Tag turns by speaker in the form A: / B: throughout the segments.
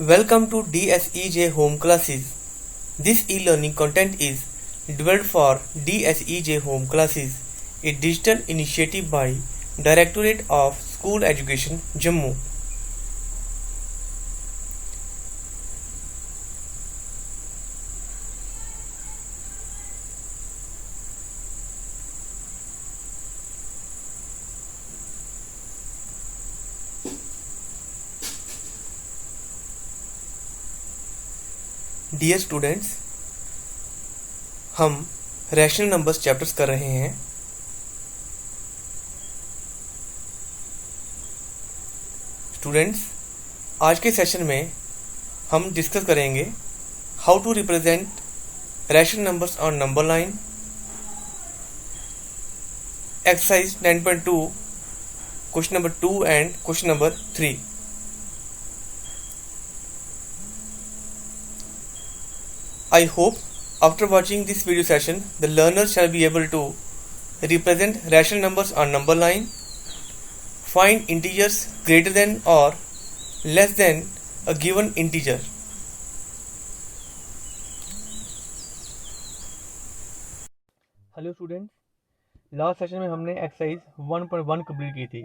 A: Welcome to DSEJ Home Classes. This e-learning content is developed for DSEJ Home Classes, a digital initiative by Directorate of School Education, Jammu. Dear students, हम rational numbers chapters कर रहे हैं। Students, आज के session में हम discuss करेंगे how to represent rational numbers on number line, exercise 9.2, question number 2 and question number 3। I hope after watching this video session, the learners shall be able to represent rational numbers on number line, find integers greater than or less than a given integer. Hello students, last session में हमने exercise 1.1 complete की थी।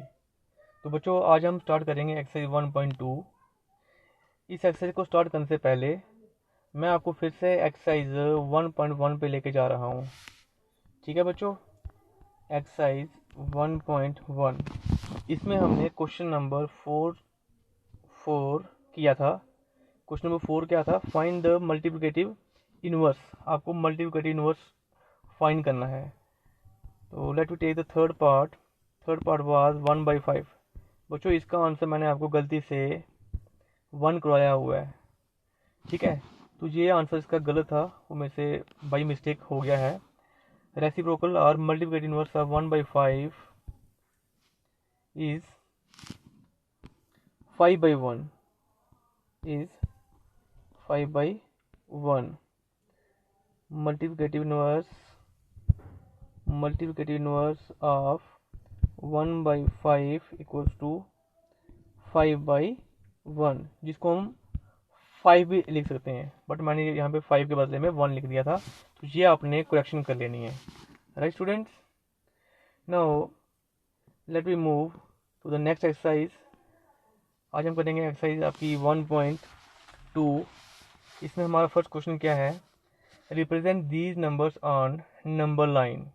A: तो बच्चों, आज हम start करेंगे exercise 1.2। इस एक्सरसाइज को स्टार्ट करने से पहले मैं आपको फिर से एक्सरसाइज 1.1 पे लेके जा रहा हूँ। ठीक है बच्चों, एक्सरसाइज 1.1, इसमें हमने क्वेश्चन नंबर 4 किया था। क्वेश्चन नंबर 4 क्या था? Find the multiplicative inverse. आपको मल्टीप्लिकेटिव इनवर्स फाइंड करना है। तो let me take the third part was 1/5। बच्चों, इसका आंसर मैंने आपको गलती से 1 करवाया हुआ है। ठीक है, तो ये आंसर इसका गलत था, वो मेरे से बाई मिस्टेक हो गया है। रेसिप्रोकल और multiplicative inverse of 1/5 is 5/1 is 5/1. Multiplicative inverse of 1/5 equals to 5/1, जिसको हम 5 भी लिख सकते हैं, बट मैंने यहाँ पे 5 के बदले में 1 लिख दिया था। तो ये आपने करेक्शन कर लेनी है। Right students, now let we move to the next exercise. आज हम करेंगे एक्सरसाइज आपकी 1.2। इसमें हमारा फर्स्ट क्वेश्चन क्या है? Represent these numbers on number line.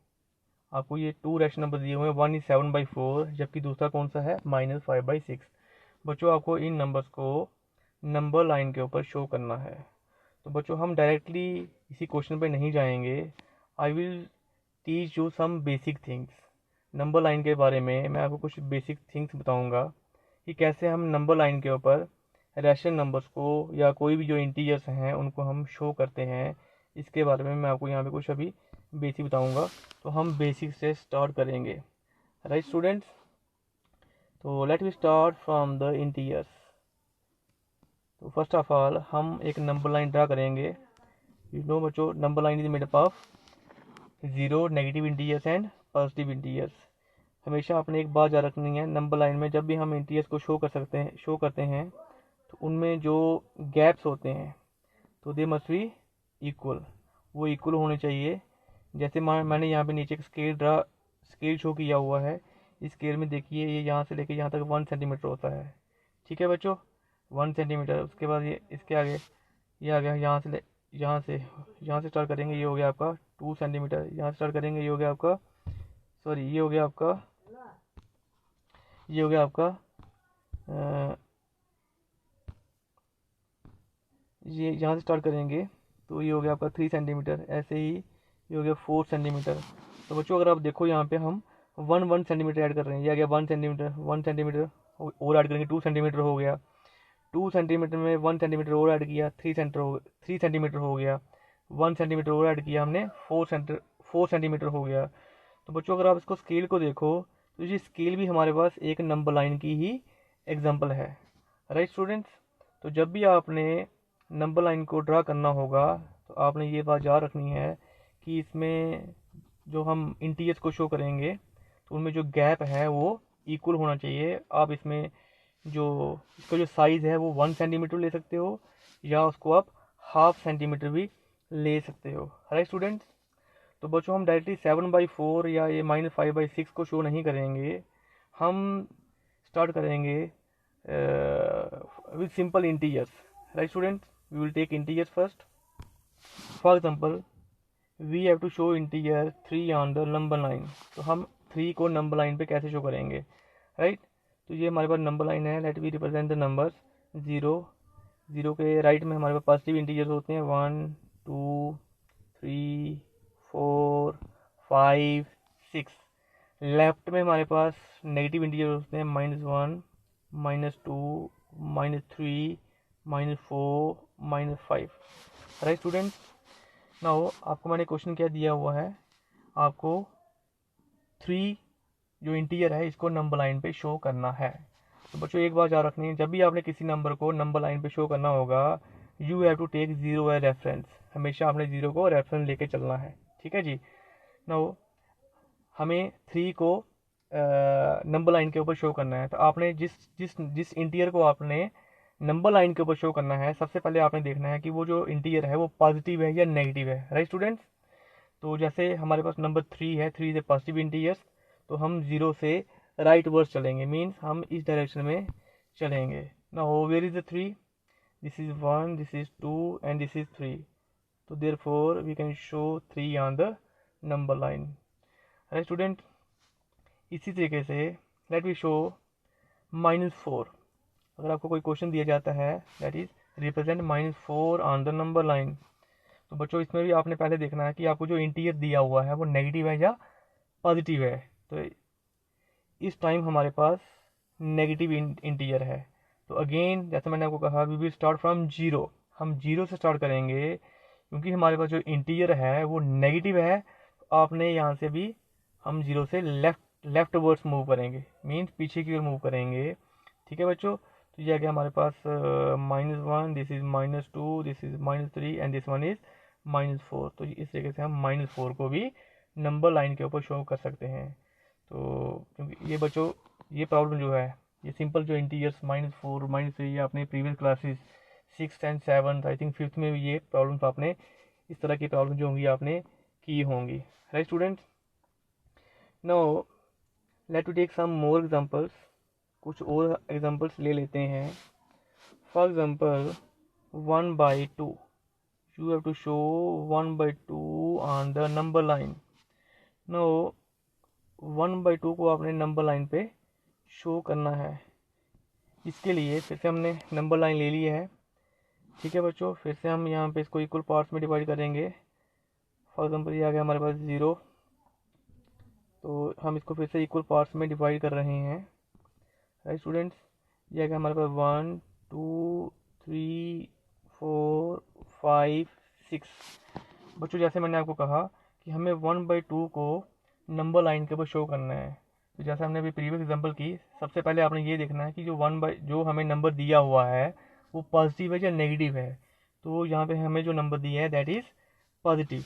A: आपको ये 2 रैशनल नंबर दिए हुए हैं। 1 is 7/4, जबकि दूसरा कौन सा है? -5/6। बच्चों, आपको इन नंबर्स को नंबर लाइन के ऊपर शो करना है। तो बच्चों, हम डायरेक्टली इसी क्वेश्चन पे नहीं जाएंगे। I will teach you some basic things. Number line के बारे में मैं आपको कुछ बेसिक थिंग्स बताऊंगा कि कैसे हम नंबर लाइन के ऊपर रैशनल नंबर्स को या कोई भी जो इंटीजर्स हैं उनको हम शो करते हैं। इसके बारे में मैं आपको यहाँ पे कुछ अभी बेसिक बताऊंगा। तो हम बेसिक से स्टार्ट करेंगे। राइट स्टूडेंट्स, तो let we start from the integers. तो फर्स्ट ऑफ ऑल हम एक नंबर लाइन ड्रा करेंगे। यू नो बच्चों, number line is made up of 0 negative integers and positive integers. हमेशा आपने एक बात याद रखनी है, नंबर लाइन में जब भी हम इंटीजर्स को शो करते हैं तो उनमें जो गैप्स होते हैं तो दे मस्ट बी इक्वल, वो इक्वल होने चाहिए। जैसे मैंने यहाँ पे नीचे एक स्केल शो किया हुआ है। इस स्केल में देखिए, ये यहाँ से लेके यहाँ तक 1 सेंटीमीटर होता है। ठीक है बच्चों, 1 सेंटीमीटर। उसके बाद ये इसके आगे ये आ गया, यहाँ से स्टार्ट करेंगे, ये हो गया आपका 2 सेंटीमीटर। यहाँ से स्टार्ट करेंगे, ये हो गया आपका ये हो गया आपका ये यहाँ से स्टार्ट करेंगे तो ये हो गया आपका 3 सेंटीमीटर। ऐसे ही ये हो गया 4 सेंटीमीटर। तो बच्चों, अगर आप देखो यहाँ पे हम 1 सेंटीमीटर ऐड कर रहे हैं। ये आ गया 1 सेंटीमीटर, 1 सेंटीमीटर और ऐड करेंगे 2 सेंटीमीटर हो गया। 2 सेंटीमीटर में 1 सेंटीमीटर और ऐड किया, 3 सेंटीमीटर हो गया। 1 सेंटीमीटर और ऐड किया हमने, 4 सेंटीमीटर हो गया। तो बच्चों, अगर आप इसको स्केल को देखो तो ये स्केल भी हमारे पास एक नंबर लाइन की ही एग्जाम्पल है। राइट स्टूडेंट्स, तो जब भी आपने नंबर लाइन को ड्रा करना होगा तो आपने ये बात याद रखनी है कि इसमें जो हम इंटीजर्स को शो करेंगे तो उनमें जो गैप है वो इक्वल होना चाहिए। आप इसमें जो इसका जो साइज़ है वो 1 सेंटीमीटर ले सकते हो, या उसको आप 1/2 सेंटीमीटर भी ले सकते हो। राइट स्टूडेंट्स, तो बच्चों हम डायरेक्टली 7/4 या ये -5/6 को शो नहीं करेंगे, हम स्टार्ट करेंगे with simple integers. Right students, we will take integers first. For example we have to show integer 3 on the number line. तो हम 3 को नंबर लाइन पे कैसे शो करेंगे? राइट, तो ये हमारे पास नंबर लाइन है, let we represent the numbers 0 के राइट में हमारे पास पॉजिटिव इंटीजर्स होते हैं 1 2 3 4 5 6। लेफ्ट में हमारे पास नेगेटिव इंटीजर्स होते हैं -1 -2 -3 -4 -5। राइट स्टूडेंट्स, नाउ आपको मैंने क्वेश्चन क्या दिया हुआ है, आपको 3 जो इंटीजर है इसको नंबर लाइन पे शो करना है। तो बच्चों एक बात याद रखनी है, जब भी आपने किसी नंबर को नंबर लाइन पे शो करना होगा, you have to take 0 as reference. हमेशा आपने 0 को रेफरेंस लेके चलना है। ठीक है जी। नाउ हमें 3 को नंबर लाइन के ऊपर शो करना है, तो आपने जिस इंटीजर को आपने नंबर लाइन के ऊपर शो करना है, सबसे पहले आपने देखना है कि वो जो इंटीजर है वो पॉजिटिव है या नेगेटिव है। राइट स्टूडेंट्स, तो जैसे हमारे पास नंबर 3 है, 3 इज ए पॉजिटिव इंटीजर्स, तो हम 0 से राइट वर्ड चलेंगे, मीन्स हम इस डायरेक्शन में चलेंगे। Now where is the 3? This is 1, this is 2 and this is 3। तो therefore we can show 3 on the number line. Right student, इसी तरीके से लेट वी शो -4। अगर आपको कोई क्वेश्चन दिया जाता है that is represent -4 on the number line, तो बच्चों इसमें भी आपने पहले देखना है कि आपको जो इंटीजर दिया हुआ है वो नेगेटिव है या पॉजिटिव है। तो इस टाइम हमारे पास नेगेटिव इंटीजर है, तो अगेन जैसे मैंने आपको कहा वी विल स्टार्ट फ्रॉम 0। हम 0 से स्टार्ट करेंगे, क्योंकि हमारे पास जो इंटीजर है वो नेगेटिव है। तो आपने यहाँ से भी हम 0 से लेफ्ट वर्ड्स मूव करेंगे, मीन्स पीछे की ओर मूव करेंगे। ठीक है बच्चों, तो ये आ गया हमारे पास -1, this is -2, this is -3 and this one is -4। तो इस तरीके से हम -4 को भी नंबर लाइन के ऊपर शो कर सकते हैं। तो क्योंकि ये बच्चों ये प्रॉब्लम जो है, ये सिंपल जो इंटीजर्स -4 -3, ये आपने previous classes 6th and 7th, I think 5th में भी ये प्रॉब्लम्स आपने इस तरह की प्रॉब्लम जो होंगी आपने की होंगी। Right students, now let to take some more examples. कुछ और एग्जांपल्स ले लेते हैं। For example 1/2, you have to show 1/2 on the number line. now 1/2 को आपने नंबर लाइन पे शो करना है। इसके लिए फिर से हमने नंबर लाइन ले ली है। ठीक है बच्चों, फिर से हम यहाँ पे इसको इक्वल पार्ट्स में डिवाइड करेंगे। फॉर एग्जांपल ये आ गया हमारे पास 0, तो हम इसको फिर से इक्वल पार्ट्स में डिवाइड कर रहे हैं। राइट स्टूडेंट्स, ये आ गया हमारे पास 1 2 3 4 5 6। बच्चों जैसे मैंने आपको कहा कि हमें 1/2 को नंबर लाइन के ऊपर शो करना है, तो जैसे हमने अभी प्रीवियस एग्जांपल की, सबसे पहले आपने ये देखना है कि जो हमें नंबर दिया हुआ है वो पॉजिटिव है या नेगेटिव है। तो यहाँ पे हमें जो नंबर दिया है दैट इज़ पॉजिटिव।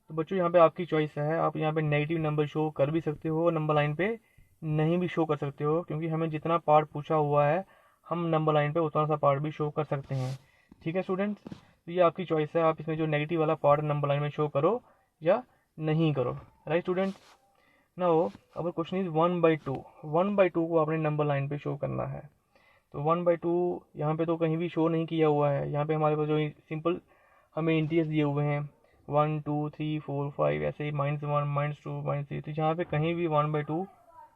A: तो बच्चों यहाँ पे आपकी चॉइस है, आप यहाँ पे नेगेटिव नंबर शो कर भी सकते हो, नंबर लाइन पे नहीं भी शो कर सकते हो, क्योंकि हमें जितना पार्ट पूछा हुआ है हम नंबर लाइन पे उतना सा पार्ट भी शो कर सकते हैं। ठीक है स्टूडेंट्स, तो ये आपकी चॉइस है, आप इसमें जो नेगेटिव वाला पार्ट नंबर लाइन में शो करो या नहीं करो। Right students, now our question is 1/2। 1/2 को आपने नंबर लाइन पे शो करना है। तो 1/2 यहाँ पे तो कहीं भी शो नहीं किया हुआ है। यहाँ पे हमारे पास जो सिंपल हमें इंटीजर्स दिए हुए हैं 1 2 3 4 5, ऐसे ही -1 -2 -3, तो यहाँ पे कहीं भी 1/2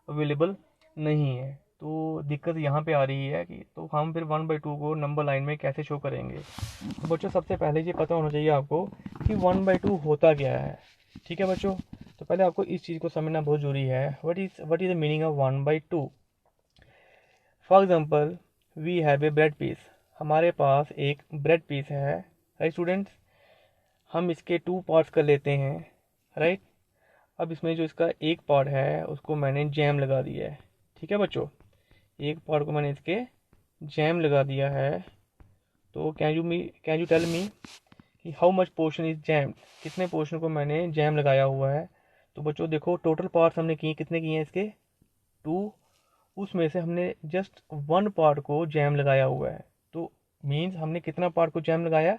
A: अवेलेबल नहीं है। तो दिक्कत यहाँ पे आ रही है कि तो हम फिर 1/2 को नंबर लाइन में कैसे शो करेंगे। तो बच्चों सबसे पहले ये पता होना चाहिए आपको कि 1/2 होता क्या है। ठीक है बच्चों, तो पहले आपको इस चीज़ को समझना बहुत ज़रूरी है। What is the meaning of 1/2। For example we have a bread piece. हमारे पास एक ब्रेड पीस है। राइट स्टूडेंट्स, हम इसके 2 पार्ट्स कर लेते हैं। राइट, अब इसमें जो इसका एक पार्ट है उसको मैंने जैम लगा दिया है। ठीक है बच्चों, एक पार्ट को मैंने इसके जैम लगा दिया है। तो कैन यू टेल मी कि how much portion is jam, कितने पोर्शन को मैंने जैम लगाया हुआ है। तो बच्चों देखो टोटल पार्ट्स हमने किए, कितने किए हैं इसके 2। उसमें से हमने जस्ट 1 पार्ट को जैम लगाया हुआ है, तो मीन्स हमने कितना पार्ट को जैम लगाया,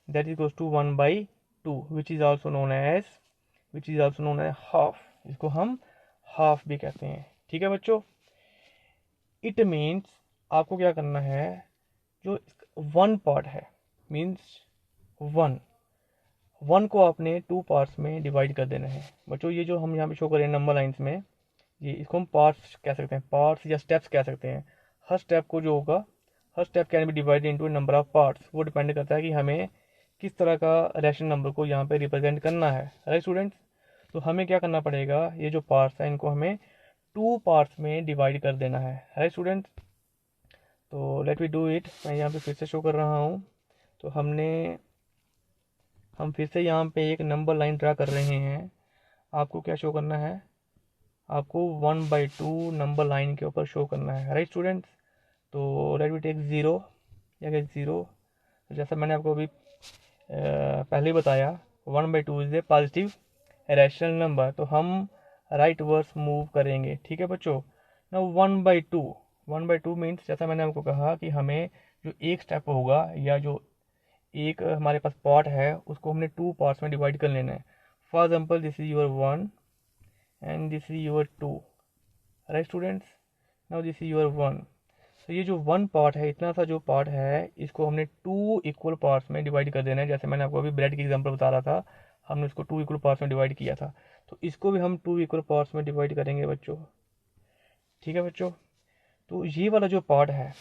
A: that is equals to 1/2 which is also known as half. इसको हम हाफ भी कहते हैं। ठीक है बच्चों, इट मीन्स आपको क्या करना है, जो 1 पार्ट है मीन्स 1 को आपने 2 पार्ट्स में डिवाइड कर देना है। बच्चों ये जो हम यहाँ पे शो करें नंबर लाइंस में, ये इसको हम पार्ट्स कह सकते हैं, पार्ट्स या स्टेप्स कह सकते हैं। हर स्टेप को जो होगा, हर step can be divided into number of parts. वो डिपेंड करता है कि हमें किस तरह का रैशनल नंबर को यहाँ पे रिप्रेजेंट करना है। राइट स्टूडेंट्स, तो हमें क्या करना पड़ेगा, ये जो पार्ट्स हैं इनको हमें 2 पार्ट्स में डिवाइड कर देना है। राइट स्टूडेंट्स, तो लेट वी डू इट। मैं यहाँ पे फिर से शो कर रहा हूँ। तो हम फिर से यहाँ पे एक नंबर लाइन ड्रा कर रहे हैं। आपको क्या शो करना है, आपको 1/2 नंबर लाइन के ऊपर शो करना है। राइट स्टूडेंट्स, तो लेट वी टेक 0 या 0। जैसा मैंने आपको अभी पहले बताया, 1/2 is a positive rational number, तो हम राइट वर्स मूव करेंगे। ठीक है बच्चों, ना 1/2 मीन्स जैसा मैंने आपको कहा कि हमें जो एक स्टेप होगा या जो एक हमारे पास पार्ट है उसको हमने 2 पार्ट्स में डिवाइड कर लेना है। For example this is your 1 and this is your 2। Right students, now this is your 1। तो ये जो 1 पार्ट है, इतना सा जो पार्ट है, इसको हमने 2 इक्वल पार्ट्स में डिवाइड कर देना है। जैसे मैंने आपको अभी ब्रेड की एग्जांपल बता रहा था, हमने इसको 2 इक्वल पार्ट्स में डिवाइड किया था, तो इसको भी हम 2 इक्वल पार्ट्स में डिवाइड करेंगे बच्चों। ठीक है बच्चों, तो ये वाला जो पार्ट है,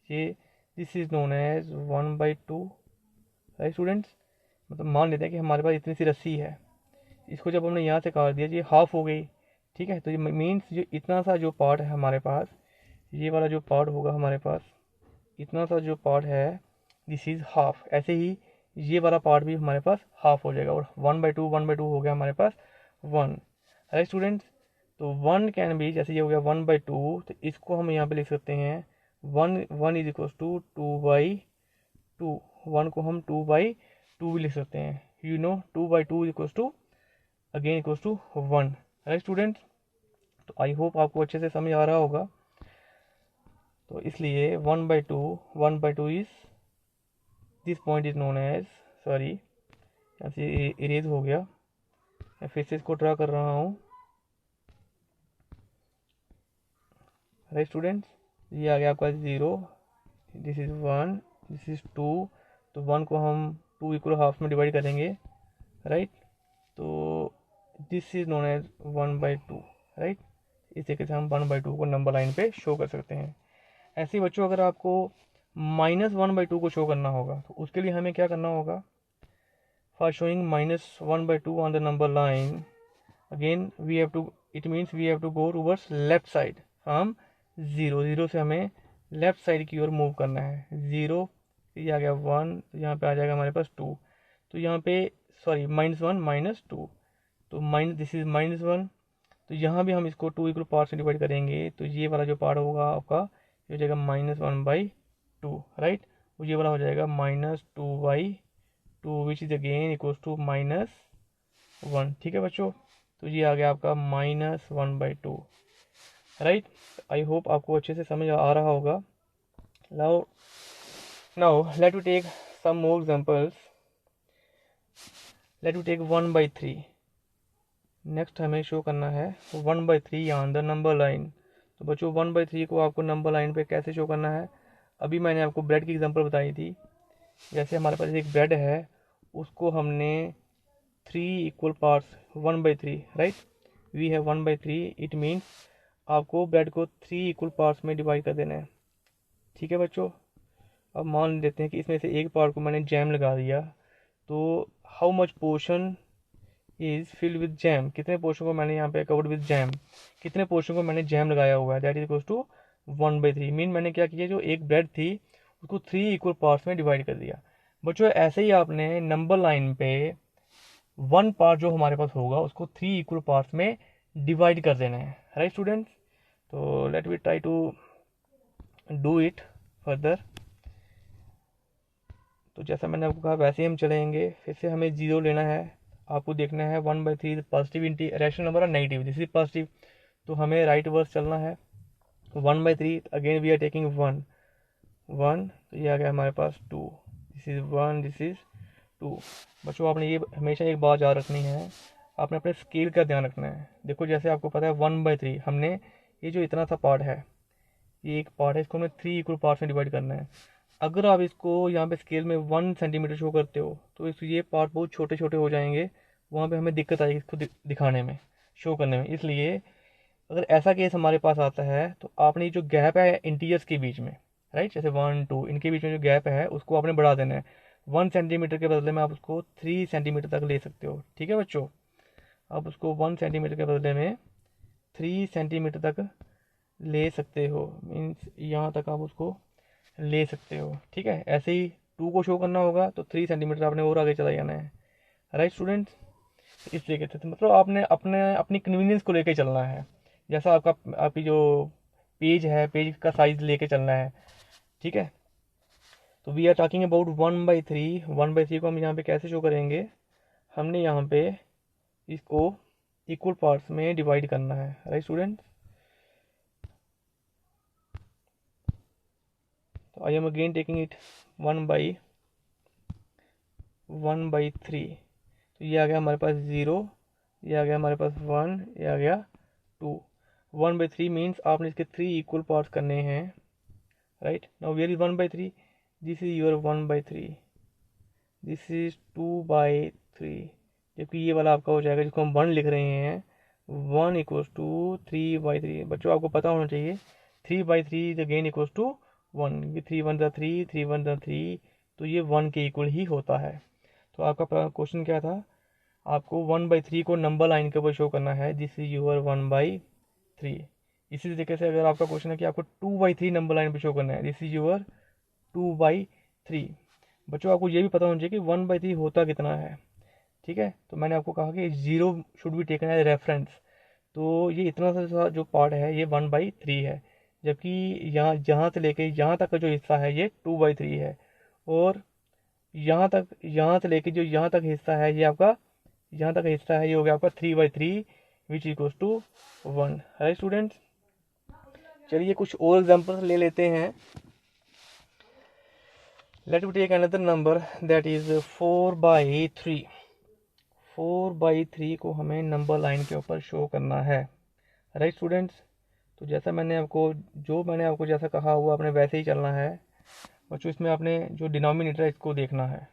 A: ये this is known as 1/2। Right students, मतलब मान लेते हैं कि हमारे पास इतनी सी रस्सी है, इसको जब हमने यहाँ से काट दिया, ये हाफ हो गई। ठीक है, तो ये मीन्स जो इतना सा जो पार्ट है हमारे पास, ये वाला जो पार्ट होगा हमारे पास, इतना सा जो पार्ट है, दिस इज हाफ। ऐसे ही ये वाला पार्ट भी हमारे पास हाफ हो जाएगा, और 1/2 हो गया हमारे पास 1। राइट स्टूडेंट्स, तो 1 कैन बी, जैसे ये हो गया 1/2, तो इसको हम यहाँ पे लिख सकते हैं 1 इज इक्वल टू 2/2। 1 को हम 2/2 भी लिख सकते हैं। You know 2/2 equal to again equal to 1। Right students, तो आई होप आपको अच्छे से समझ आ रहा होगा। तो इसलिए 1/2 is, this point is known as, sorry यहाँ से इरेज हो गया, मैं फिर से इसको ड्रा कर रहा हूँ। राइट स्टूडेंट्स, ये आ गया आपका 0, दिस इज 1, दिस इज 2। तो 1 को हम 2 इक्वल हाफ में डिवाइड करेंगे। राइट, तो this is known as 1/2। Right, इस तरीके से हम 1/2 को नंबर लाइन पे शो कर सकते हैं। ऐसे ही बच्चों, अगर आपको -1/2 को शो करना होगा, तो उसके लिए हमें क्या करना होगा, for showing -1/2 on the number line, again we have to, it means we have to go towards left side from 0 से हमें लेफ्ट साइड की ओर मूव करना है। 0, ये आ गया 1, तो यहाँ पे आ जाएगा हमारे पास 2, तो यहाँ पे सॉरी -1 -2, तो दिस इज -1। तो यहाँ भी हम इसको 2 इक्वल पार्ट्स में डिवाइड करेंगे, तो ये वाला जो पार्ट होगा आपका, ये हो जाएगा -1/2। राइट, तो ये वाला हो जाएगा -2/2 which is again equal to -1। ठीक है बच्चों, तो ये आ गया आपका -1/2। राइट, आई होप आपको अच्छे से समझ आ रहा होगा। Now let we take some more examples. Let we take 1/3। Next हमें शो करना है 1/3 ऑन द नंबर लाइन। तो बच्चों 1/3 को आपको नंबर लाइन पे कैसे शो करना है, अभी मैंने आपको ब्रेड की एग्जांपल बताई थी। जैसे हमारे पास एक ब्रेड है, उसको हमने 3 equal parts 1/3, right, we have 1/3, it means आपको ब्रेड को 3 इक्वल पार्ट्स में डिवाइड कर देना है। ठीक है बच्चों, अब मान लेते हैं कि इसमें से एक पार्ट को मैंने जैम लगा दिया, तो how much portion is filled with jam, कितने पोर्शन को मैंने यहाँ पे कवर्ड विद जैम, कितने पोर्शन को मैंने जैम लगाया हुआ है, that is equal to 1/3। Mean मैंने क्या किया, जो एक ब्रेड थी उसको 3 इक्वल पार्ट्स में डिवाइड कर दिया। बच्चों ऐसे ही आपने नंबर लाइन पे 1 पार्ट जो हमारे पास होगा उसको 3 इक्वल पार्ट्स में डिवाइड कर देना है। राइट स्टूडेंट्स, तो let we try to do it further. तो जैसा मैंने आपको कहा वैसे ही हम चलेंगे। फिर से हमें 0 लेना है, आपको देखना है 1/3 पॉजिटिव रैशनल नंबर और नेगेटिव, दिस इज पॉजिटिव, तो हमें राइट वर्स चलना है। 1/3, अगेन वी आर टेकिंग 1, तो ये आ गया हमारे पास 2, दिस इज़ 1, दिस इज़ 2। बच्चों आपने ये हमेशा एक बात याद रखनी है, आपने अपने स्केल का ध्यान रखना है। देखो जैसे आपको पता है 1/3, हमने ये जो इतना सा पार्ट है, ये एक पार्ट है, इसको हमें 3 इक्वल पार्ट्स में डिवाइड करना है। अगर आप इसको यहाँ पे स्केल में 1 सेंटीमीटर शो करते हो तो ये पार्ट बहुत छोटे छोटे हो जाएंगे, वहाँ पे हमें दिक्कत आएगी इसको दिखाने में, शो करने में। इसलिए अगर ऐसा केस हमारे पास आता है तो आपने जो गैप है इंटीजर्स के बीच में, राइट, जैसे 1 2, इनके बीच में जो गैप है उसको आपने बढ़ा देना है। 1 सेंटीमीटर के बदले में आप उसको 3 सेंटीमीटर तक ले सकते हो। ठीक है बच्चों, आप उसको 1 सेंटीमीटर के बदले में 3 सेंटीमीटर तक ले सकते हो, मीन्स यहाँ तक आप उसको ले सकते हो। ठीक है, ऐसे ही 2 को शो करना होगा तो 3 सेंटीमीटर आपने और आगे चला जाना है। राइट स्टूडेंट्स, इस तरीके से मतलब आपने अपनी कन्वीनियंस को लेके चलना है, जैसा आपकी जो पेज है, पेज का साइज लेके चलना है। ठीक है, तो वी आर टॉकिंग अबाउट 1/3। 1/3 को हम यहाँ पे कैसे शो करेंगे, हमने यहाँ पे इसको इक्वल पार्ट्स में डिवाइड करना है। राइट स्टूडेंट्स, तो I am again taking it 1/3। तो ये आ गया हमारे पास 0, ये आ गया हमारे पास 1, ये आ गया 2। 1/3 मीन्स आपने इसके 3 इक्वल पार्ट्स करने हैं। Right, now where is 1/3, this is your 1/3, this is 2/3, जबकि ये वाला आपका हो जाएगा जिसको हम 1 लिख रहे हैं, 1 इक्वल्स टू 3/3। बच्चों आपको पता होना चाहिए 3/3 इज अगेन इक्वल्स टू 1, क्योंकि 3 1 3, 3 1 3, तो ये 1 के इक्वल ही होता है। तो आपका क्वेश्चन क्या था, आपको 1/3 को नंबर लाइन के ऊपर शो करना है, दिस इज यूर 1/3। इसी तरीके से अगर आपका क्वेश्चन है कि आपको 2/3 नंबर लाइन पे शो करना है, दिस इज यूर 2/3। बच्चों आपको ये भी पता होना चाहिए कि 1/3 होता कितना है। ठीक है, तो मैंने आपको कहा कि 0 should be taken as reference, तो ये इतना सा जो पार्ट है ये 1/3 है, जबकि यहाँ जहाँ से लेके यहाँ तक का जो हिस्सा है ये 2/3 है, और यहाँ से लेके जो यहाँ तक हिस्सा है ये आपका, यहाँ तक हिस्सा है ये हो गया आपका 3/3 विच इक्वल्स टू 1। है स्टूडेंट्स, चलिए कुछ और एग्जांपल्स ले लेते हैं। Let me take another number that is 4/3। 4/3 को हमें नंबर लाइन के ऊपर शो करना है। राइट स्टूडेंट्स, तो जैसा मैंने आपको जैसा कहा हुआ आपने वैसे ही चलना है। बच्चों इसमें आपने जो डिनोमिनेटर है इसको देखना है,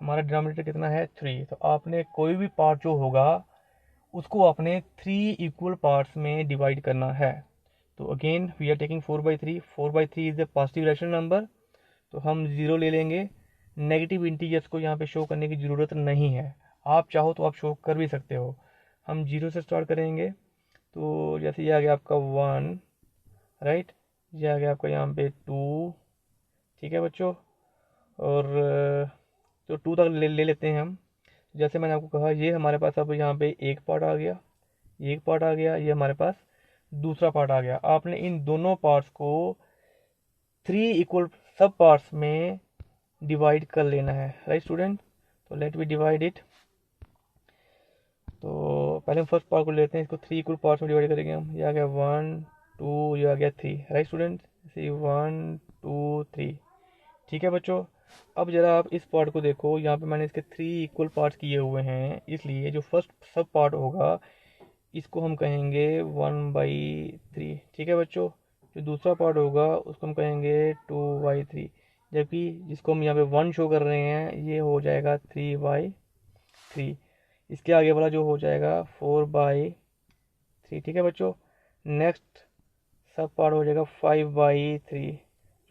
A: हमारा डिनोमिनेटर कितना है 3, तो आपने कोई भी पार्ट जो होगा उसको आपने 3 इक्वल पार्ट्स में डिवाइड करना है। तो again we are taking 4/3। 4/3 is a positive rational number, तो हम 0 ले लेंगे। नेगेटिव इंटीजर्स को यहाँ पे शो करने की ज़रूरत नहीं है, आप चाहो तो आप शो कर भी सकते हो। हम 0 से स्टार्ट करेंगे, तो जैसे ये आ गया आपका 1, राइट, ये आ गया आपका यहाँ पे 2। ठीक है बच्चों, और तो 2 तक ले लेते हैं हम। जैसे मैंने आपको कहा ये हमारे पास अब यहाँ पे एक पार्ट आ गया, एक पार्ट आ गया, ये हमारे पास दूसरा पार्ट आ गया। आपने इन दोनों पार्ट्स को 3 इक्वल सब पार्ट्स में डिवाइड कर लेना है। राइट स्टूडेंट, तो लेट वी डिवाइड इट। तो पहले हम फर्स्ट पार्ट को लेते हैं, इसको 3 इक्वल पार्ट्स में डिवाइड करेंगे हम। ये आ गया 1 2, ये आ गया 3। राइट स्टूडेंट, सी 1 2 3। ठीक है बच्चों, अब जरा आप इस पार्ट को देखो, यहाँ पे मैंने इसके 3 इक्वल पार्ट्स किए हुए हैं, इसलिए जो फर्स्ट सब पार्ट होगा इसको हम कहेंगे 1/3। ठीक है बच्चों, जो दूसरा पार्ट होगा उसको हम कहेंगे 2/3, जबकि जिसको हम यहाँ पे 1 शो कर रहे हैं ये हो जाएगा 3/3। इसके आगे वाला जो हो जाएगा 4/3। ठीक है बच्चों, नेक्स्ट सब पार्ट हो जाएगा 5/3,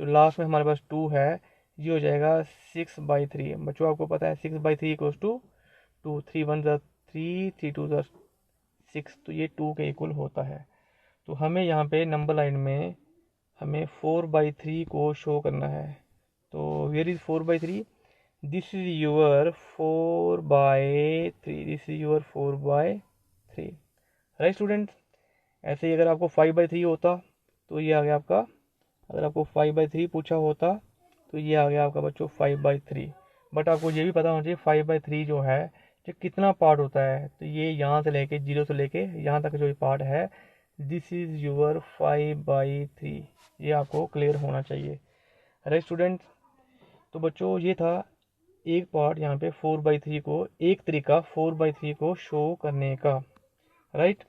A: जो लास्ट में हमारे पास 2 है ये हो जाएगा 6/3। बच्चों आपको पता है 6/3 इक्वल्स टू 2, 3 1 3, 3 2 6, तो ये 2 के इक्वल होता है। तो हमें यहाँ पे नंबर लाइन में हमें 4/3 को शो करना है। तो where is 4/3, this is your 4/3, this is your 4/3। Right students, ऐसे ही अगर आपको 5/3 होता तो ये आ गया आपका, अगर आपको 5/3 पूछा होता तो ये आ गया आपका बच्चों 5/3। बट आपको ये भी पता होना चाहिए 5/3 जो है जो कितना पार्ट होता है, तो ये यहाँ से लेके 0 से लेके यहाँ तक जो पार्ट है दिस इज़ योर 5/3। ये आपको क्लियर होना चाहिए। राइट स्टूडेंट्स, तो बच्चों ये था एक पार्ट यहाँ पे 4/3 को, एक तरीका 4/3 को शो करने का। राइट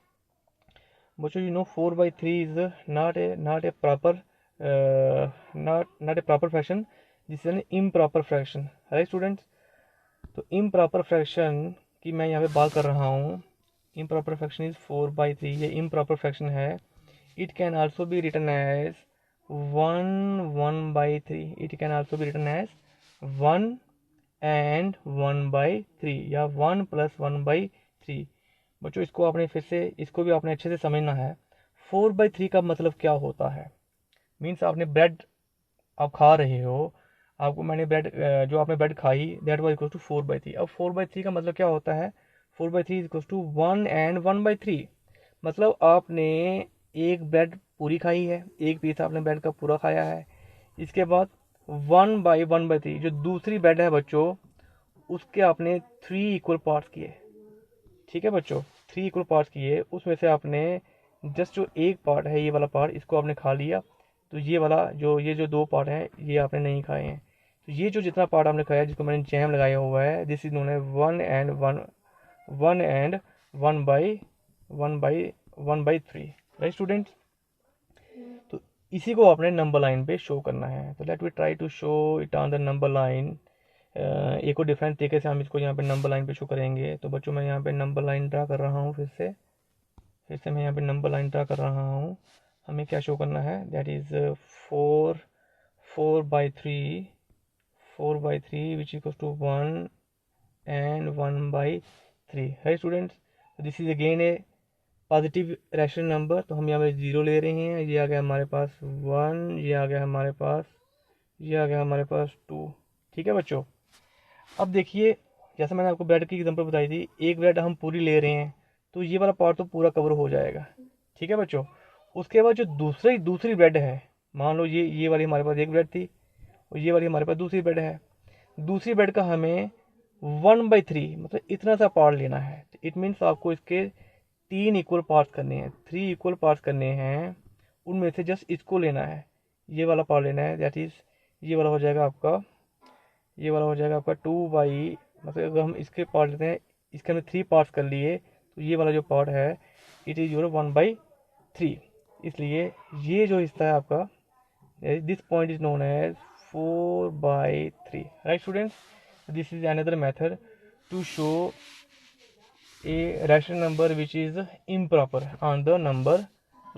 A: बच्चों, you know 4/3 is not a proper not a proper fraction, this is an improper fraction. Right students, तो इम्प्रॉपर फ्रैक्शन की मैं यहाँ पे बात कर रहा हूँ। इम्प्रॉपर फ्रैक्शन इज 4/3, ये इम्प्रॉपर फ्रैक्शन है। It can also be written as 1/3। It can also be written as 1 and 1/3 या 1 + 1/3। बच्चों इसको आपने फिर से, इसको भी आपने अच्छे से समझना है। 4/3 का मतलब क्या होता है? मीन्स आपने ब्रेड आप खा रहे हो, आपको मैंने ब्रेड जो आपने ब्रेड खाई दैट वाज इक्वल टू 4/3। अब 4/3 का मतलब क्या होता है? 4/3 इक्वल टू 1 and 1/3। मतलब आपने एक ब्रेड पूरी खाई है, एक पीस आपने ब्रेड का पूरा खाया है। इसके बाद 1/1/3 जो दूसरी ब्रेड है बच्चों, उसके आपने 3 इक्वल पार्ट्स किए। ठीक है बच्चों, 3 इक्वल पार्ट्स किए, उसमें से आपने जस्ट जो एक पार्ट है, ये वाला पार्ट, इसको आपने खा लिया। तो ये वाला ये जो 2 पार्ट हैं, ये आपने नहीं खाए हैं। तो ये जो जितना पार्ट आपने खाया, जिसको मैंने जैम लगाया हुआ है, दिस इज नोन है 1 and 1/3। राइट स्टूडेंट्स, तो इसी को आपने नंबर लाइन पे शो करना है। तो let we try to show it on the number line. एक और डिफरेंट तरीके से हम इसको यहाँ पे नंबर लाइन पे शो करेंगे। तो बच्चों मैं यहाँ पे नंबर लाइन ड्रा कर रहा हूँ, फिर से मैं यहाँ पे नंबर लाइन ड्रा कर रहा हूँ। हमें क्या शो करना है? That is 4/3 which equal to 1 and 1/3। है students, this is again a positive rational number, तो हम यहाँ पे 0 ले रहे हैं। ये आ गया हमारे पास 1, ये आ गया हमारे पास 2। ठीक है बच्चों, अब देखिए, जैसे मैंने आपको ब्रेड की एग्जांपल बताई थी, एक ब्रेड हम पूरी ले रहे हैं, तो ये वाला पार्ट तो पूरा कवर हो जाएगा। ठीक है बच्चों, उसके बाद जो दूसरी ब्रेड है, मान लो ये वाली हमारे पास एक ब्रेड थी और ये वाली हमारे पास दूसरी ब्रेड है। दूसरी ब्रेड का हमें 1/3 मतलब इतना सा पार्ट लेना है। इट मीन्स आपको इसके 3 इक्वल पार्ट्स करने हैं, 3 इक्वल पार्ट्स करने हैं। उनमें से जस्ट इसको लेना है, ये वाला पार्ट लेना है। दैट इज ये वाला हो जाएगा आपका 2/, मतलब अगर हम इसके पार्ट लेते हैं, इसके हमने 3 पार्ट्स कर लिए, तो ये वाला जो पार्ट है इट इज़ योर 1/3। इसलिए ये जो हिस्सा है आपका, this point is known as 4/3। Right students, this is another method to show a rational number which is improper on the number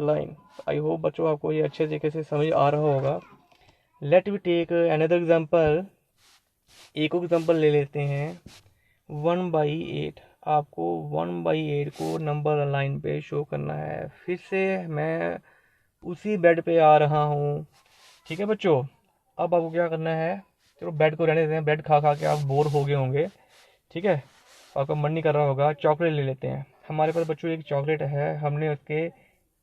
A: line. I hope बच्चों आपको ये अच्छे तरीके से समझ आ रहा होगा। Let we take another example. एक एग्जाम्पल ले लेते हैं 1/8। आपको 1/8 को नंबर लाइन पे शो करना है। फिर से मैं उसी बेड पे आ रहा हूँ। ठीक है बच्चों, अब आपको क्या करना है? चलो बेड को रहने देते हैं, बेड खा खा के आप बोर हो गए होंगे। ठीक है, आपका मन नहीं कर रहा होगा, चॉकलेट ले लेते हैं। हमारे पास बच्चों एक चॉकलेट है, हमने उसके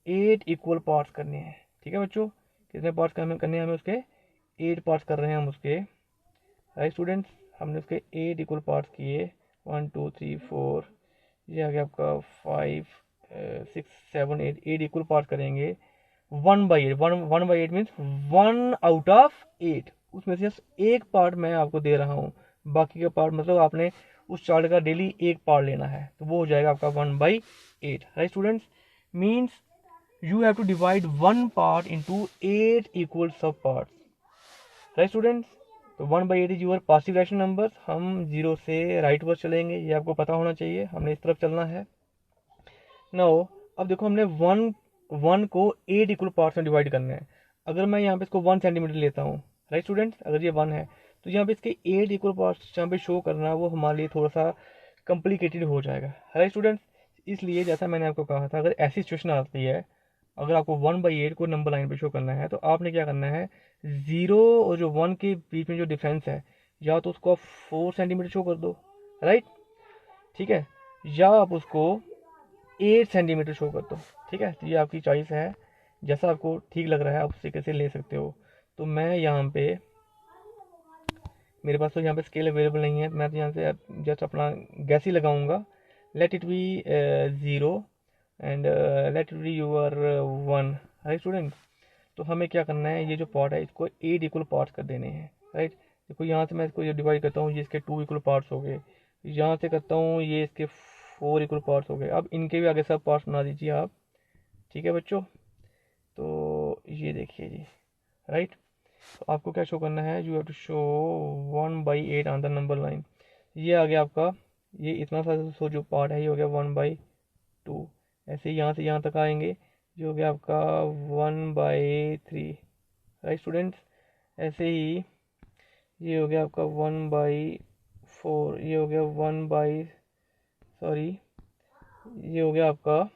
A: 8 इक्वल पार्ट्स करने हैं। ठीक है बच्चों, कितने पार्ट्स करने हैं हमें? उसके 8 पार्ट्स कर रहे हैं हम उसके। राइट स्टूडेंट्स, हमने उसके 8 इक्वल पार्ट्स किए, 1 2 3 4, ये आ गया आपका 5 6 7 8 इक्वल पार्ट्स करेंगे। 1/8 मीन्स 1 आउट ऑफ 8, उसमें से सिर्फ एक पार्ट मैं आपको दे रहा हूँ, बाकी का पार्ट मतलब आपने उस चार्ट का डेली एक पार्ट लेना है, तो वो हो जाएगा आपका 1/8। Right students, means you have to divide one part into 8 equal sub parts। Right students, तो 1/8 is your positive rational number. हम 0 से राइट वर्ड चलेंगे, ये आपको पता होना चाहिए, हमने इस तरफ चलना है। नाउ अब देखो, हमने 1 को 8 इक्वल पार्ट्स में डिवाइड करना है। अगर मैं यहाँ पे इसको 1 सेंटीमीटर लेता हूँ, राइट स्टूडेंट्स, अगर ये 1 है, तो यहाँ पे इसके 8 इक्वल पार्ट्स जहाँ पे शो करना, वो हमारे लिए थोड़ा सा कॉम्प्लिकेटेड हो जाएगा। राइट स्टूडेंट्स, इसलिए जैसा मैंने आपको कहा था, अगर ऐसी सिचुएशन आती है, अगर आपको 1/8 को नंबर लाइन पे शो करना है, तो आपने क्या करना है, 0 और जो 1 के बीच में जो डिफरेंस है, या तो उसको आप 4 सेंटीमीटर शो कर दो, राइट, ठीक है, या आप उसको 8 सेंटीमीटर शो कर दो। ठीक है, तो ये आपकी चॉइस है, जैसा आपको ठीक लग रहा है आप उसी कैसे ले सकते हो। तो मैं यहाँ पे, मेरे पास तो यहाँ पे स्केल अवेलेबल नहीं है, मैं तो यहाँ से जस्ट अपना गैस ही लगाऊंगा। Let it be 0 and let be your 1, right student. तो हमें क्या करना है, ये जो पार्ट है इसको 8 इक्वल पार्ट्स कर देने हैं, राइट। देखो यहाँ से मैं इसको ये डिवाइड करता हूँ, ये इसके 2 इक्वल पार्ट्स हो गए, यहाँ से करता हूँ ये इसके 4 इक्वल पार्ट्स हो गए। अब इनके भी आगे सब पार्ट्स बना दीजिए आप, ठीक है बच्चों। तो ये देखिए जी, राइट। तो आपको क्या शो करना है, you have to show 1/8 on the number line. ये आ गया आपका, ये इतना सा सो जो पार्ट है ये हो गया 1/2। ऐसे ही यहाँ से यहाँ तक आएंगे, जो हो गया आपका 1/3, राइट स्टूडेंट्स। ऐसे ही ये हो गया आपका 1/4, ये हो गया ये हो गया आपका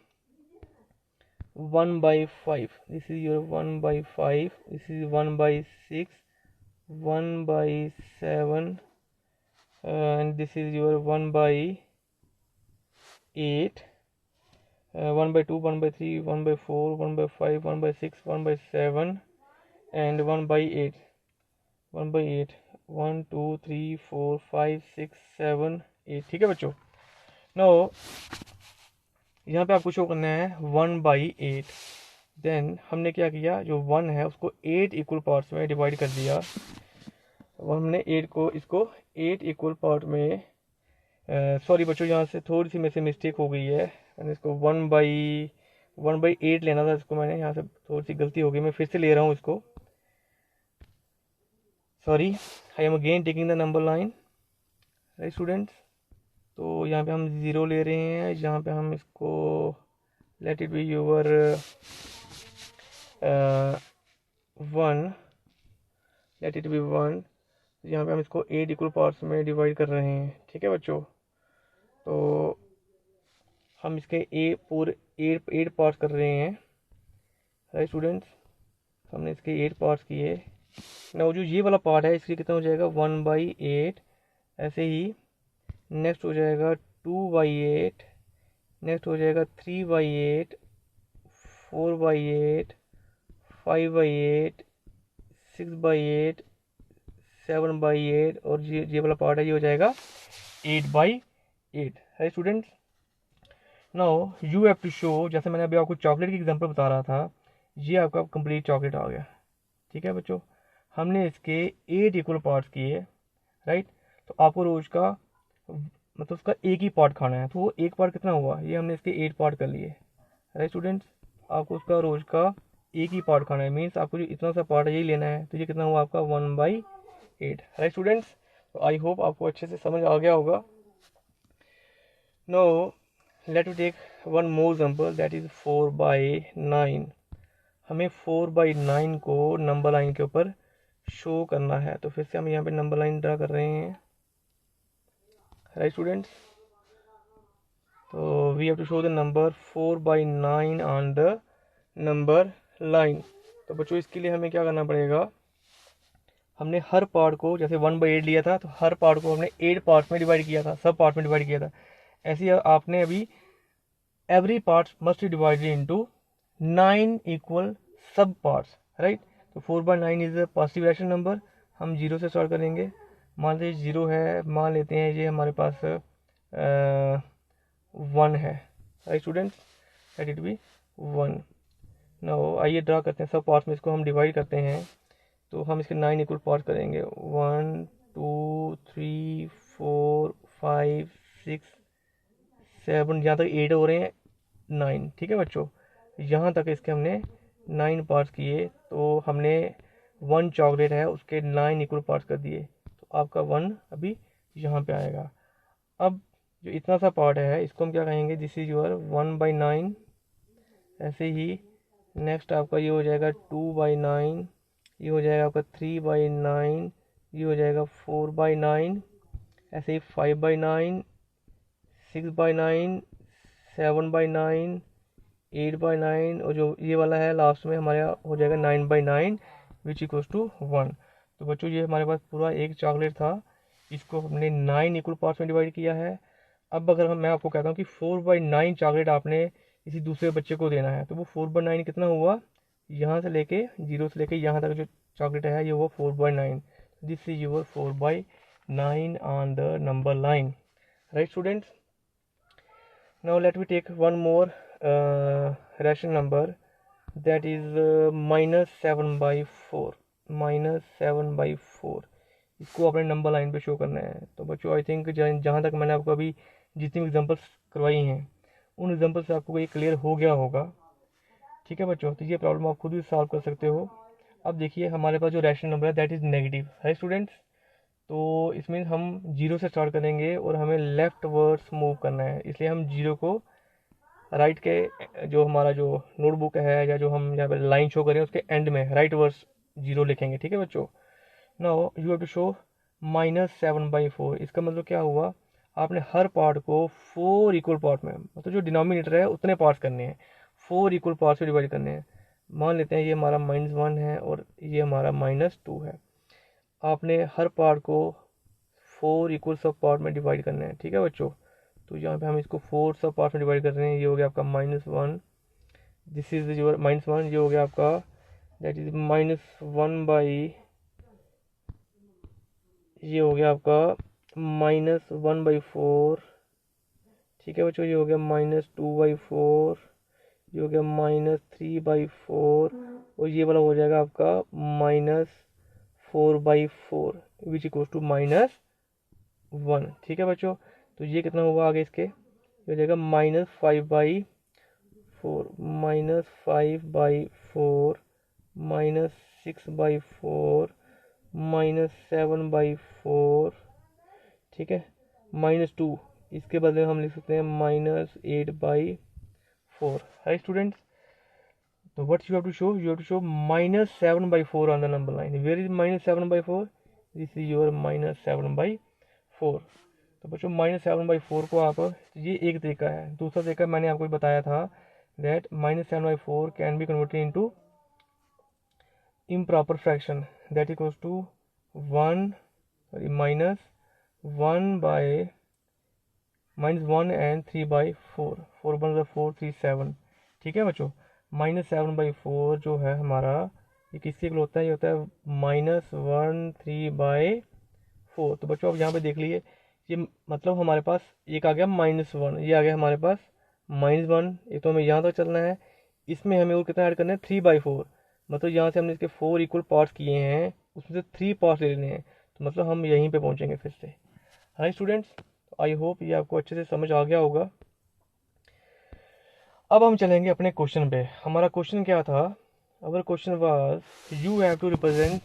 A: 1/5, this is your 1/5, this is 1/6, 1/7, and this is your 1/8, 1/2, 1/3, 1/4, 1/5, 1/6, 1/7 and 1/8, 1/8, 1 2 3 4 5 6 7 8, ठीक है बच्चों। नो यहाँ पे आपको शो करना है 1/8। देन हमने क्या किया, जो 1 है उसको 8 इक्वल पार्ट्स में डिवाइड कर दिया। हमने 8 को इसको 8 इक्वल पार्ट में, सॉरी बच्चों यहाँ से थोड़ी सी मेरे से मिस्टेक हो गई है, मैंने इसको 1/8 लेना था, इसको मैंने यहाँ से थोड़ी सी गलती हो गई, मैं फिर से ले रहा हूँ इसको, sorry. I am again taking the number line, right students. तो यहाँ पे हम 0 ले रहे हैं, यहाँ पे हम इसको late it B your 1, late it B 1। यहाँ पे हम इसको 8 इक्वल पार्ट्स में डिवाइड कर रहे हैं, ठीक है बच्चों। तो हम इसके पूरे 8 पार्ट्स कर रहे हैं, राइट स्टूडेंट्स। हमने इसके 8 पार्ट्स किए ना। जो ये वाला पार्ट है इसके कितना हो जाएगा 1/8। ऐसे ही नेक्स्ट हो जाएगा 2/8, नेक्स्ट हो जाएगा 3/8, 4/8, 5/8, 6/8, 7/8 और ये वाला पार्ट है ये हो जाएगा 8/8, है students. Now you have to show, जैसे मैंने अभी आपको चॉकलेट की एग्जांपल बता रहा था, ये आपका कंप्लीट चॉकलेट आ गया, ठीक है बच्चों। हमने इसके 8 इक्वल पार्ट्स किए, राइट। तो आपको रोज का मतलब उसका एक ही पार्ट खाना है, तो वो एक पार्ट कितना हुआ, ये हमने इसके 8 पार्ट कर लिए, राइट स्टूडेंट्स। आपको उसका रोज का एक ही पार्ट खाना है, मीन्स आपको जो इतना सा पार्ट है यही लेना है, तो ये कितना हुआ आपका 1/8, राइट स्टूडेंट्स। तो आई होप आपको अच्छे से समझ आ गया होगा। No let me take one more example, that is 4/9। हमें 4/9 को नंबर लाइन के ऊपर शो करना है, तो फिर से हम यहाँ पे नंबर लाइन ड्रा कर रहे हैं, राइट स्टूडेंट्स। तो we have to show the number 4/9 on the number line. तो बच्चों इसके लिए हमें क्या करना पड़ेगा, हमने हर पार्ट को, जैसे 1/8 लिया था तो हर पार्ट को हमने 8 पार्ट में डिवाइड किया था, सब पार्ट में डिवाइड किया था। ऐसे ही आपने अभी every part must divided into 9 equal सब पार्ट्स, राइट। तो 4/9 is a positive rational number. हम 0 से स्टार्ट करेंगे, मान लीजिए 0 है, मान लेते हैं ये हमारे पास 1 है, right students, late it B 1। Now आइए ड्रा करते हैं, सब पार्ट्स में इसको हम डिवाइड करते हैं, तो हम इसके 9 इक्वल पार्ट करेंगे, 1 2 3 4 5 6 7, जहाँ तक 8 हो रहे हैं 9, ठीक है बच्चों। यहाँ तक इसके हमने 9 पार्ट्स किए, तो हमने 1 चॉकलेट है उसके 9 इक्वल पार्ट्स कर दिए, तो आपका 1 अभी यहाँ पे आएगा। अब जो इतना सा पार्ट है इसको हम क्या कहेंगे, दिस इज योर 1/9। ऐसे ही नेक्स्ट आपका ये हो जाएगा 2/9, ये हो जाएगा आपका 3/9, ये हो जाएगा 4/9, ऐसे ही 5/9, 6/9, 7/9, 8/9 और जो ये वाला है लास्ट में हमारे हो जाएगा 9/9 विच इक्वल्स टू 1। तो बच्चों ये हमारे पास पूरा एक चॉकलेट था, इसको हमने 9 इक्वल पार्ट्स में डिवाइड किया है। अब अगर मैं आपको कहता हूँ कि 4/9 चॉकलेट आपने किसी दूसरे बच्चे को देना है, तो वो 4/9 कितना हुआ, यहाँ से लेके 0 से लेके यहाँ तक जो चॉकलेट है ये हुआ 4/9। This is your 4/9 on the number line, right students. Now let me take one more rational number that is -7/4, -7/4। इसको अपने नंबर लाइन पे शो करना है। तो बच्चों आई थिंक जहाँ तक मैंने आपको अभी जितनी भी एग्जांपल्स करवाई हैं उन एग्जांपल से आपको ये क्लियर हो गया होगा। ठीक है बच्चों, तो ये प्रॉब्लम आप खुद भी सॉल्व कर सकते हो। अब देखिए हमारे पास जो रैशनल नंबर है दैट इज़ नेगेटिव है स्टूडेंट्स। तो इसमें हम जीरो से स्टार्ट करेंगे और हमें लेफ्ट वर्ड्स मूव करना है, इसलिए हम जीरो को राइट के जो हमारा जो नोटबुक है या जो हम यहाँ पे लाइन शो करें उसके एंड में राइट वर्ड्स जीरो लिखेंगे। ठीक है बच्चों, now you have to show -7/4। इसका मतलब क्या हुआ, आपने हर पार्ट को 4 इक्वल पार्ट में, मतलब जो डिनोमिनेटर है उतने पार्ट्स करने हैं, 4 इक्वल पार्ट्स में डिवाइड करने हैं। मान लेते हैं ये हमारा -1 है और ये हमारा -2 है। आपने हर पार्ट को 4 इक्वल सब पार्ट में डिवाइड करना है। ठीक है बच्चों, तो यहाँ पे हम इसको 4 सब पार्ट में डिवाइड कर रहे हैं। ये हो गया आपका -1, दिस इज योर -1, ये हो गया आपका दैट इज -1/, ये हो गया आपका -1/4। ठीक है बच्चों, ये हो गया -2/4, ये हो गया -3/4 और ये वाला हो जाएगा आपका -4/4 विच इक्वल टू -1। ठीक है बच्चों, तो ये कितना होगा आगे इसके, ये हो जाएगा -5/4, -5/4, -6/4, -7/4। ठीक है, -2 इसके बदले हम लिख सकते हैं -8/4 है स्टूडेंट्स। तो what you have to show, you have to show -7/4 on the number line. Where is -7/4, this is your -7/4। तो बच्चों -7/4 को आप, ये एक तरीका है। दूसरा तरीका मैंने आपको बताया था that -7/4 can be converted into improper fraction that equals to 1 -1 and 3/4, 4 1 4 3 7। ठीक है बच्चों, -7/4 जो है हमारा ये किसके इक्वल होता है, ये होता है -1 3/4। तो बच्चों अब यहाँ पे देख लीजिए, ये मतलब हमारे पास एक आ गया -1, ये आ गया हमारे पास -1। ये तो हमें यहाँ तक चलना है, इसमें हमें और कितना ऐड करना है 3/4। मतलब यहाँ से हमने इसके 4 इक्वल पार्ट्स किए हैं, उसमें से 3 पार्ट्स ले लेने हैं, तो मतलब हम यहीं पे पहुँचेंगे फिर से। हाय स्टूडेंट्स, आई होप ये आपको अच्छे से समझ आ गया होगा। अब हम चलेंगे अपने क्वेश्चन पे। हमारा क्वेश्चन क्या था, our question was you have to represent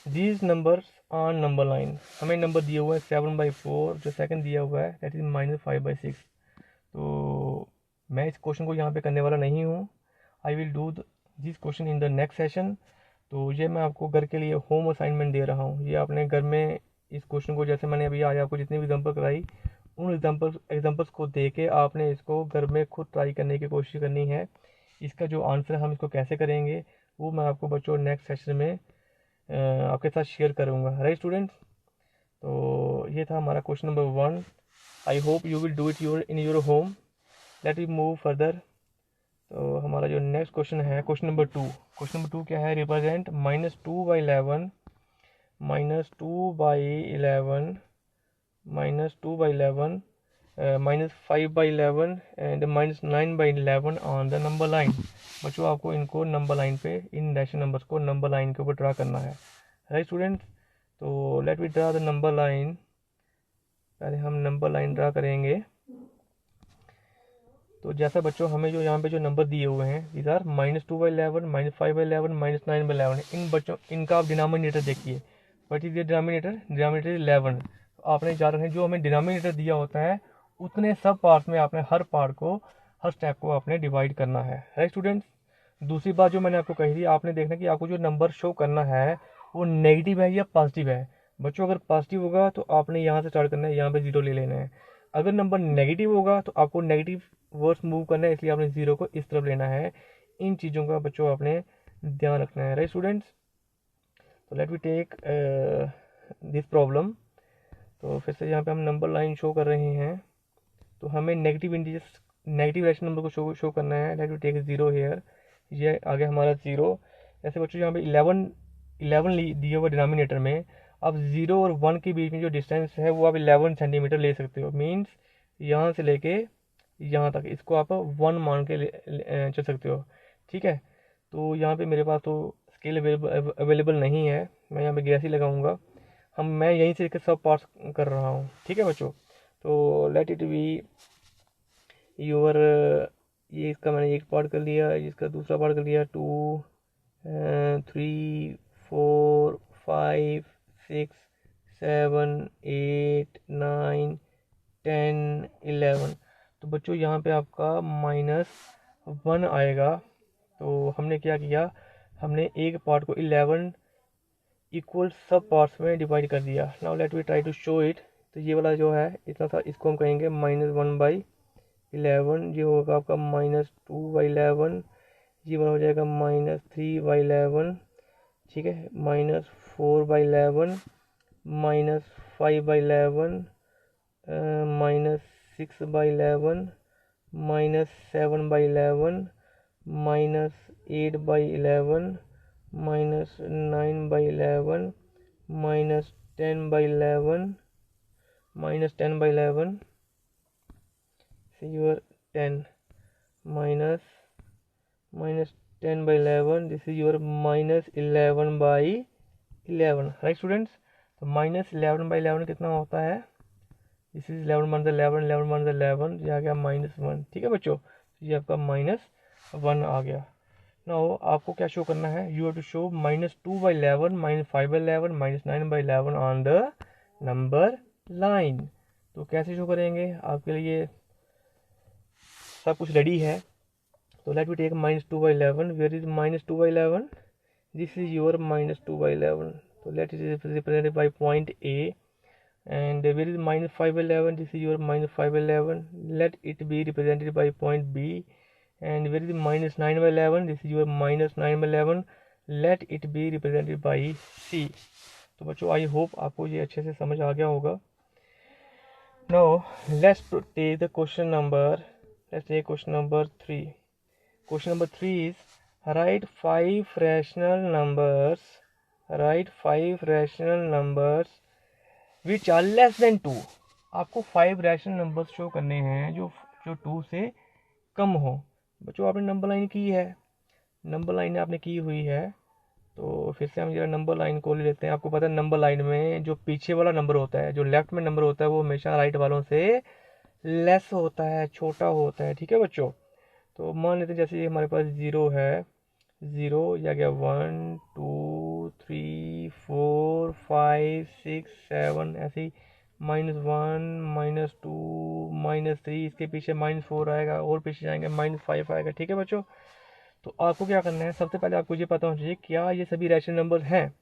A: these numbers on number line. हमें नंबर दिया हुआ है 7/4, जो सेकंड दिया हुआ है दैट इज -5/6। तो मैं इस क्वेश्चन को यहाँ पे करने वाला नहीं हूँ, I will do this question in the next session. तो ये मैं आपको घर के लिए होम असाइनमेंट दे रहा हूँ। ये आपने घर में इस क्वेश्चन को, जैसे मैंने अभी आज आपको जितनी भी एग्जांपल कराई, उन एग्जांपल्स को दे के आपने इसको घर में खुद ट्राई करने की कोशिश करनी है। इसका जो आंसर हम इसको कैसे करेंगे वो मैं आपको बच्चों नेक्स्ट सेशन में आपके साथ शेयर करूँगा। राइट स्टूडेंट्स, तो ये था हमारा question number 1। I hope you will do it in your home. Let we move further. तो हमारा जो नेक्स्ट क्वेश्चन है क्वेश्चन नंबर 2। क्वेश्चन नंबर 2 क्या है, represent -2/11, -2/11, -2/11, -5/11 and -9/11 on the number line. बच्चों आपको इनको नंबर लाइन पे, इन रैशनल नंबर्स को नंबर लाइन के ऊपर ड्रा करना है। राइट स्टूडेंट्स, तो let we draw the number line. पहले हम नंबर लाइन ड्रा करेंगे। तो जैसा बच्चों हमें जो यहाँ पे जो नंबर दिए हुए हैं दीज आर -2/11, -5/11, -9/11। इन बच्चों इनका आप डिनोमिनेटर देखिए, व्हाट इज डिनोमिनेटर, डिनोमिनेटर 11। तो आपने याद रखना जो हमें डिनोमिनेटर दिया होता है उतने सब पार्ट में आपने हर पार्ट को, हर स्टेप को आपने डिवाइड करना है। राइट स्टूडेंट्स, दूसरी बात जो मैंने आपको कही थी, आपने देखना कि आपको जो नंबर शो करना है वो नेगेटिव है या पॉजिटिव है। बच्चों अगर पॉजिटिव होगा तो आपने यहाँ से स्टार्ट करना है, यहाँ पे 0 ले लेना है। अगर नंबर नेगेटिव होगा तो आपको नेगेटिव वर्ड्स मूव करना है, इसलिए आपने 0 को इस तरफ लेना है। इन चीज़ों का बच्चों आपने ध्यान रखना है। राइट स्टूडेंट्स, तो let we take this problem. तो फिर से यहाँ पे हम नंबर लाइन शो कर रहे हैं, तो हमें negative integers, negative rational number को शो करना है। लेट वी टेक 0 हेयर, ये आ गया हमारा 0। ऐसे बच्चों यहाँ पे 11 दिया हुआ डिनोमिनेटर में, अब 0 और 1 के बीच में जो डिस्टेंस है वो आप 11 सेंटीमीटर ले सकते हो। मीन्स यहाँ से लेके यहाँ तक, इसको आप 1 मान के चल सकते हो। ठीक है, तो यहाँ पे मेरे पास तो स्केल अवेलेबल नहीं है, मैं यहाँ पे गैस ही लगाऊंगा। मैं यहीं से सब पार्ट्स कर रहा हूँ। ठीक है बच्चों, तो लेट इट बी योर, ये इसका मैंने एक पार्ट कर लिया, इसका दूसरा पार्ट कर लिया, 2 3 4 5 6 7 8 9 10 11। तो बच्चों यहाँ पे आपका -1 आएगा। तो हमने क्या किया, हमने एक पार्ट को 11 इक्वल सब पार्ट्स में डिवाइड कर दिया। Now let we try to show it. तो ये वाला जो है इतना सा, इसको हम कहेंगे -1/11। ये होगा आपका -2/11। ये वाला हो जाएगा -3/11। ठीक है, -4/11, -5/11, -6/11, -7/11, -8/11, -9/11, -10/11, -10/11, see your 10, -10/11, this is your -11/11, right students. तो -11/11 कितना होता है, दिस इज 11 × 11, 11 × 11, ये आ गया -1। ठीक है बच्चों, ये आपका -1 आ गया। नाउ आपको क्या शो करना है, you have to show -2/11, -5/11, -9/11 on the number line. तो कैसे शो करेंगे, आपके लिए सब कुछ रेडी है। तो let we take -2/11, where is -2/11, this is your -2/11। तो let it is represented by point A, and where is -5/11, this is your -5/11, let it be represented by point B, and where is -9/11, this is your -9/11, let it be represented by C। तो बच्चों I hope आपको ये अच्छे से समझ आ गया होगा। now let's take the question number 3। question number 3 is write 5 rational numbers which are less than 2। आपको 5 रैशनल नंबर्स शो करने हैं जो 2 से कम हो। बच्चों आपने नंबर लाइन की है, नंबर लाइन आपने की हुई है, तो फिर से हम जरा नंबर लाइन को ले लेते हैं। आपको पता है नंबर लाइन में जो पीछे वाला नंबर होता है, जो लेफ्ट में नंबर होता है, वो हमेशा राइट वालों से लेस होता है, छोटा होता है। ठीक है बच्चों, तो मान लेते हैं जैसे ये हमारे पास 0 है, 0 या गया 1 2 3 4 5 6 7, ऐसे ही -1 -2 -3, इसके पीछे -4 आएगा, और पीछे जाएंगे -5 आएगा। ठीक है बच्चों, तो आपको क्या करना है, सबसे पहले आपको ये पता होना चाहिए क्या ये सभी रैशनल नंबर्स हैं।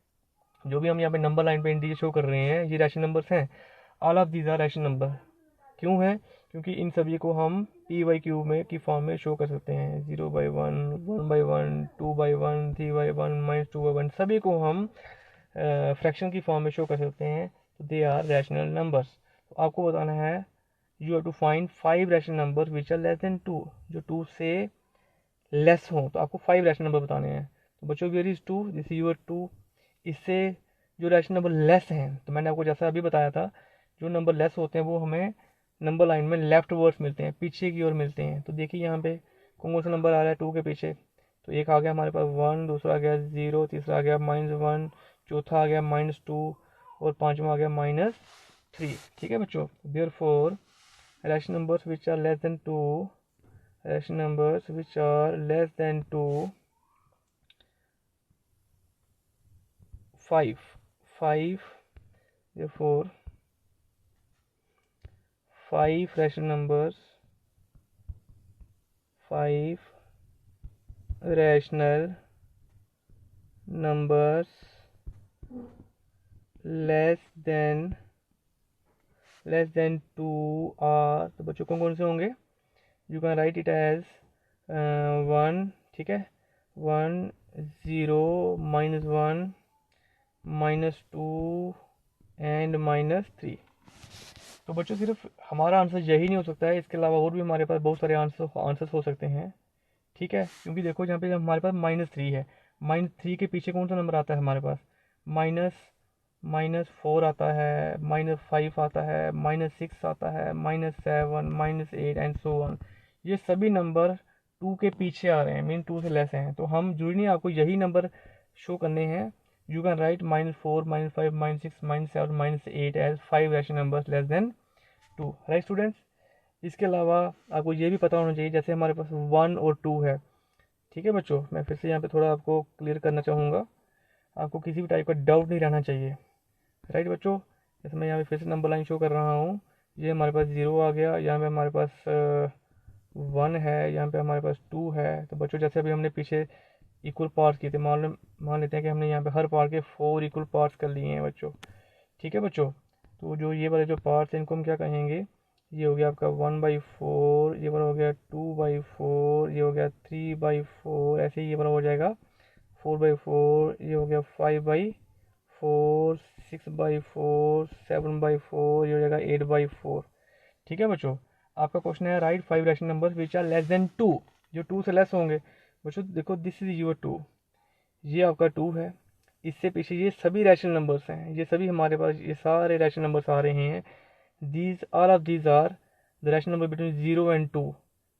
A: जो भी हम यहाँ पे नंबर लाइन पे इंटीजर शो कर रहे हैं, ये रैशनल नंबर्स हैं। All of these are rational number. क्यों है, क्योंकि इन सभी को हम p/q में की फॉर्म में शो कर सकते हैं। 0/1, 1/1, 2/1, 3/1, -2/1, सभी को हम फ्रैक्शन की फॉर्म में शो कर सकते हैं। तो दे आर रैशनल नंबर्स। तो आपको बताना है you have to find 5 rational number which are less than 2, जो 2 से लेस हो। तो आपको 5 रैशनल नंबर बताने हैं। तो बच्चों where is 2, this is your 2। इससे जो रैशनल नंबर लेस हैं, तो मैंने आपको जैसा अभी बताया था, जो नंबर लेस होते हैं वो हमें नंबर लाइन में लेफ्ट वर्ड्स मिलते हैं, पीछे की ओर मिलते हैं। तो देखिए यहाँ पे कौन सा नंबर आ रहा है 2 के पीछे। तो एक आ गया हमारे पास 1, दूसरा आ गया 0, तीसरा आ गया -1, चौथा आ गया -2, और पांचवा आ गया -3। ठीक है बच्चों, therefore rational numbers which are less than 2, rational numbers which are less than 2, 5, therefore 5 rational numbers, 5 rational numbers less than 2 are, तो बच्चों कौन से होंगे, you can write it as 1। ठीक है, 1 0 -1 -2 एंड -3। तो बच्चों सिर्फ हमारा आंसर यही नहीं हो सकता है, इसके अलावा और भी हमारे पास बहुत सारे आंसर्स हो सकते हैं। ठीक है, क्योंकि देखो यहाँ पे हमारे पास -3 है, -3 के पीछे कौन सा नंबर आता है हमारे पास, -4 आता है, -5 आता है, -6 आता है, -7, -8 एंड सो ऑन। ये सभी नंबर 2 के पीछे आ रहे हैं, मीन 2 से लेस हैं। तो हम जरूरी नहीं आपको यही नंबर शो करने हैं। You can write -4, -5, -6, -7, -8 as 5 rational numbers less than 2, right students. इसके अलावा आपको ये भी पता होना चाहिए, जैसे हमारे पास 1 और 2 है, ठीक है बच्चों। मैं फिर से यहाँ पे थोड़ा आपको क्लियर करना चाहूँगा, आपको किसी भी टाइप का डाउट नहीं रहना चाहिए, राइट बच्चों। जैसे मैं यहाँ पे फिर से नंबर लाइन शो कर रहा हूँ, ये हमारे पास 0 आ गया, यहाँ पे हमारे पास 1 है, यहाँ पे हमारे पास 2 है। तो बच्चों जैसे अभी हमने पीछे इक्वल पार्ट्स किए थे, मान लेते हैं कि हमने यहाँ पे हर पार्ट के 4 इक्वल पार्ट्स कर लिए हैं बच्चों, ठीक है बच्चों। तो जो ये वाले जो पार्ट्स हैं इनको हम क्या कहेंगे, ये हो गया आपका 1/4, ये वाला हो गया 2/4, ये हो गया 3/4, ऐसे ही ये वाला हो जाएगा 4/4, ये हो गया 5/4, 6/4, 7/4, ये हो जाएगा 8/4, ठीक है बच्चों। आपका क्वेश्चन है right 5 rational numbers which are less than 2, जो 2 से लेस होंगे। बच्चों देखो दिस इज योर 2, ये आपका 2 है, इससे पीछे ये सभी रैशनल नंबर्स हैं, ये सभी हमारे पास ये सारे रैशनल नंबर्स आ रहे हैं। These all of these are the rational number between 0 and 2,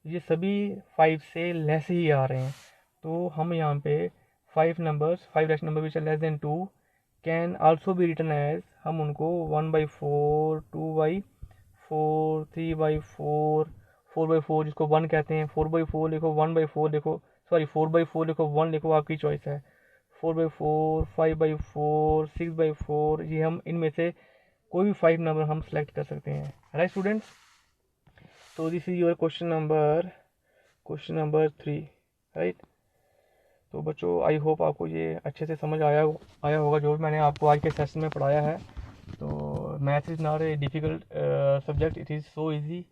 A: ये सभी 5 से लेस ही आ रहे हैं। तो हम यहाँ पे 5 rational number which are less than 2 can also be written as, हम उनको 1/4, 2/4, 3/4, 4/4 जिसको 1 कहते हैं, 4/4 लिखो, 1/4 लिखो, सॉरी 4/4 लिखो, 1 लिखो, आपकी चॉइस है। 4/4, 5/4, 6/4, ये हम इनमें से कोई भी 5 नंबर हम सेलेक्ट कर सकते हैं, राइट स्टूडेंट्स। तो this is your question number 3, right. तो बच्चों आई होप आपको ये अच्छे से समझ आया होगा जो मैंने आपको आज के सेशन में पढ़ाया है। तो maths is not a difficult subject, it is so easy.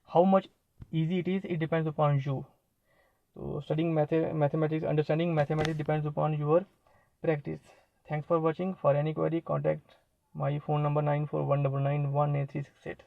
A: How much easy it is, it depends upon you. तो studying mathematics, understanding mathematics depends upon your practice. Thanks for watching. For any query, contact my phone number 9419918368.